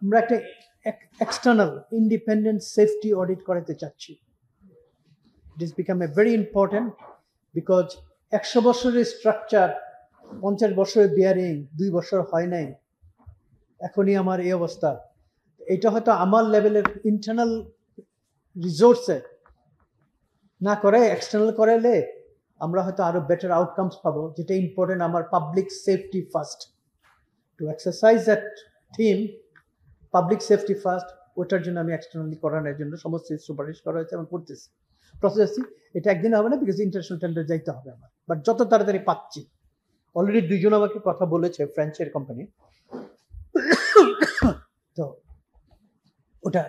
আমরা একটা external independent safety audit করাতে চাচ্ছি। It is become a very important because 100 বছরের স্ট্রাকচার, 50 বছরের বিয়ারিং 2 বছর হয় নাই, এখনই আমার এই অবস্থা। এটা হয়তো আমার লেভেলের ইন্টারনাল রিসোর্সে না করে এক্সটার্নাল করালে আমরা হয়তো আরো বেটার আউটকামস পাবো, যেটা ইম্পর্টেন্ট আমার public safety first. To exercise that theme, public safety first, ওটার জন্য আমি এক্সটার্নালি করানোর জন্য সমস্ত সুপারিশ করা হয়েছে এবং করতেছি, প্রসেস। এটা একদিন হবে না, বিকজ ইন্টারন্যাশনাল টেন্ডার যাইতে হবে আমার, বাট যত তাড়াতাড়ি পাচ্ছি। অলরেডি 2 জন আমাকে কথা বলেছে, ফ্রেঞ্চের কোম্পানি, তো ওটা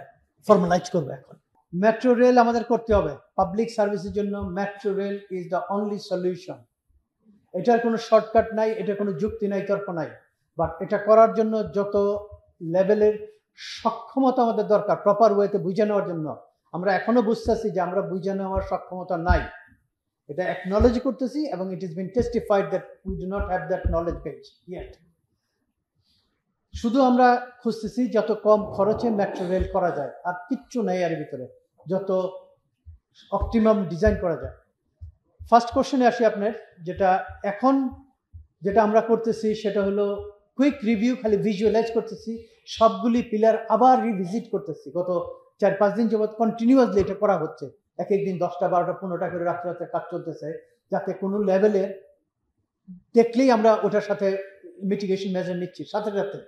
ফর্মালাইজ করবে এখন। মেট্রো রেল আমাদের করতে হবে পাবলিক সার্ভিসের জন্য। Metro rail is the only solution. এটার কোনো শর্টকাট নাই, এটা কোনো যুক্তি নাই, তর্ক নাই, বাট এটা করার জন্য যত লেভেলের সক্ষমতা আমাদের দরকার প্রপার ওয়েতে বুঝে নেওয়ার জন্য, আমরা এখনো বুঝতেছি যে আমরা বুঝে নেওয়ার সক্ষমতা নাই। এটা অ্যাকনলেজ করতেছি এবং it is bin টেস্টিফাইড that we do not have that knowledge base yet. শুধু আমরা খুঁজতেছি যত কম খরচে মেট্রো রেল করা যায়, আর কিচ্ছু নেই এর ভিতরে, যত অপটিমাম ডিজাইন করা যায়। ফার্স্ট কোশ্চেনে আসি আপনার, যেটা আমরা করতেছি সেটা হলো কুইক রিভিউ, খালি ভিজুয়ালাইজ করতেছি, সবগুলি পিলার আবার রিভিজিট করতেছি। গত 4-5 দিন যাবৎ কন্টিনিউয়াসলি এটা করা হচ্ছে, এক একদিন 10টা 12টা 15টা করে রাত্রে রাত্রে কাজ চলতেছে, যাতে কোনো লেভেলের দেখলেই আমরা ওটার সাথে মিটিগেশন মেজার নিচ্ছি সাথে সাথে।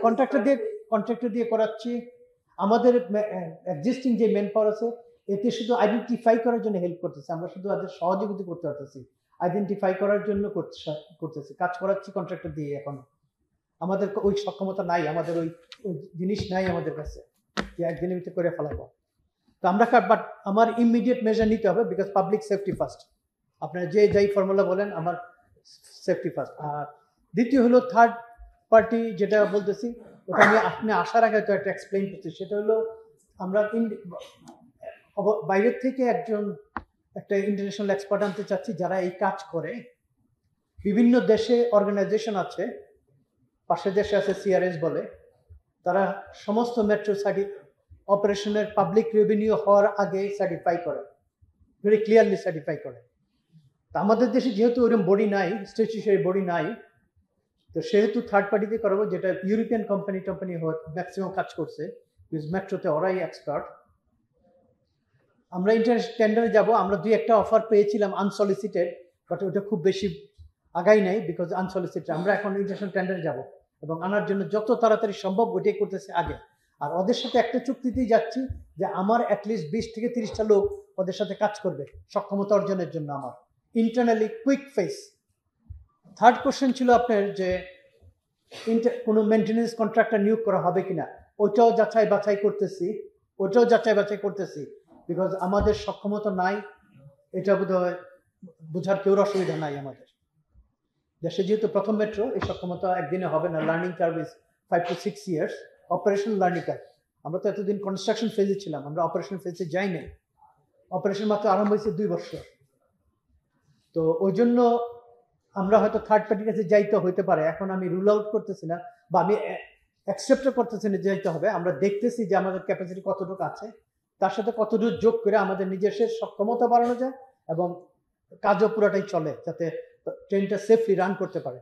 কন্ট্রাক্টর দিয়ে করাচ্ছি। আমাদের এক্সিস্টিং যে ম্যান পাওয়ার আছে, এতে শুধু আইডেন্টিফাই করার জন্য হেল্প করতেছে, আমরা শুধু তাদের সহযোগিতা করতে পারতেছি, আইডেন্টিফাই করার জন্য করতেছি, কাজ করাচ্ছি কন্ট্রাক্টর দিয়ে। এখন আমাদের ওই সক্ষমতা নাই, আমাদের ওই জিনিস নাই আমাদের কাছে যে একদিনের ভিতরে করে ফেলাবো। তো আমরা বাট আমার ইমিডিয়েট মেজার নিতে হবে, বিকজ পাবলিক সেফটি ফার্স্ট। আপনারা যাই ফর্মুলা বলেন, আমার সেফটি ফার্স্ট। আর দ্বিতীয় হলো থার্ড পার্টি, যেটা বলতেছি ওটা আমি আপনি আসার আগে তো একটা এক্সপ্লেইন করছি। সেটা হলো আমরা বাইরের থেকে একটা ইন্টারন্যাশনাল এক্সপার্ট আনতে চাচ্ছি, যারা এই কাজ করে। বিভিন্ন দেশে অর্গানাইজেশন আছে, পাশের দেশে আছে সিআরএস বলে, তারা সমস্ত মেট্রো অপারেশনের পাবলিক রেভিনিউ হওয়ার আগে সার্টিফাই করে, ভেরি ক্লিয়ারলি সার্টিফাই করে। তা আমাদের দেশে যেহেতু ওরকম বডি নাই, স্ট্যাচুটারি বডি নাই, তো সেহেতু থার্ড পার্টিতে করাবো, যেটা ইউরোপিয়ান কোম্পানি ম্যাক্সিমাম কাজ করছে, মেট্রোতে ওরাই এক্সপার্ট। আমরা ইন্টারন্যাশনাল টেন্ডারে যাব। আমরা 2-1টা অফার পেয়েছিলাম আনসলিসিটেড, বাট ওটা খুব বেশি আগাই নাই, বিকজ আনসলিসিটেড। আমরা এখন ইন্টারন্যাশনাল টেন্ডারে যাব এবং আনার জন্য যত তাড়াতাড়ি সম্ভব ওইটাই করতেছে আগে। আর ওদের সাথে একটা চুক্তিতেই যাচ্ছি যে আমার অ্যাটলিস্ট 20 থেকে 30টা লোক ওদের সাথে কাজ করবে সক্ষমতা অর্জনের জন্য, আমার internally quick face. Third question ছিল আপনার যে কোনো মেনটেন্যান্স কন্ট্রাক্টর নিয়োগ করা হবে কিনা, ওটাও যাচাই বাছাই করতেছি, বিকজ আমাদের সক্ষমতা নাই। এটা বোধহয় বোঝার কেউ অসুবিধা নাই। আমাদের দেশে যেহেতু প্রথম মেট্রো, এই সক্ষমতা একদিনে হবে না। Learning curve is 5 to 6 years, operational learning curve. আমরা তো এতদিন কনস্ট্রাকশন ফেজে ছিলাম, আমরা অপারেশন ফেজে যাই নাই। অপারেশন মাত্র আরম্ভ হয়েছে 2 বছর। তো ওই জন্য আমরা হয়তো থার্ড পার্টির কাছে যাইতে হইতে পারে। এখন আমি রুল আউট করতেছি না, বা আমি অ্যাকসেপ্টও করতেছি না যাইতে হবে। আমরা দেখতেছি যে আমাদের ক্যাপাসিটি কতটুকু আছে, তার সাথে কতটুকু যোগ করে আমাদের নিজস্ব সক্ষমতা বাড়ানো যায় এবং কাজও পুরোটাই চলে, যাতে ট্রেনটা সেফলি রান করতে পারে।